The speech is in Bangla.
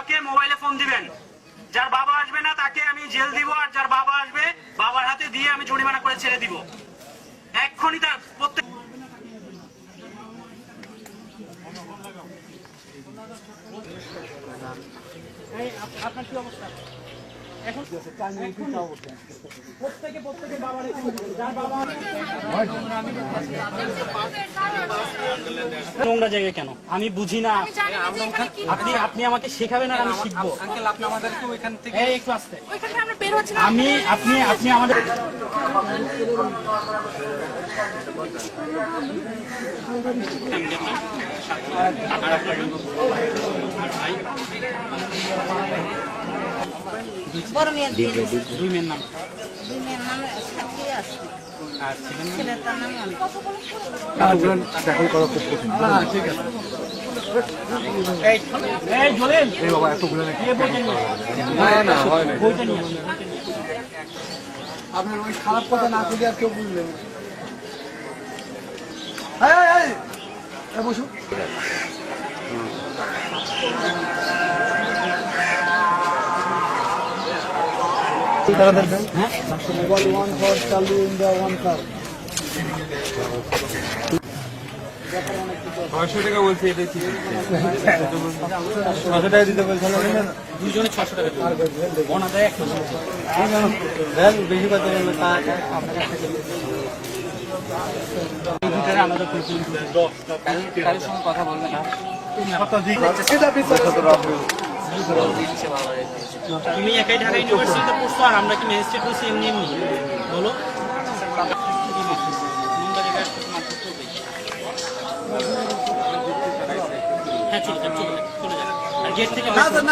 বাবাকে মোবাইলে ফোন দিবেন। যার বাবা আসবে না তাকে আমি জেল দিব, আর যার বাবা আসবে বাবার হাতে দিয়ে আমি জরিমানা করে ছেড়ে দিব। এক্ষুনি তার প্রত্যেক আপনার কি অবস্থা এখন? প্রত্যেকে বাবার নোংরা জায়গায় কেন আমি বুঝি না। আপনি আমাকে শেখাবেন আর আমি শিখবো। একটু আসতে আপনি আমাদের দুই মেয়ের নাম আপনার ওই খারাপ কথা না করে আর কেউ বুঝলেন বসুন। মোবাইল 1 ফর চালু ইন দ্য 1 কার 600 টাকা বলছি, এটা কি 600 টাকা দিতে বলছেন? দুজনে 600 টাকা ওনাদের বেশি কথা বললে কারোর সঙ্গে কথা বলবে না। তুমি একাই ঢাকা ইউনিভার্সিটিতে পড়ছো আর আমরা কি ম্যাজিস্ট্রেট পড়ছি এমনি এমনি বলো? হ্যাঁ চলে যান আর গেট থেকে দাঁড়ান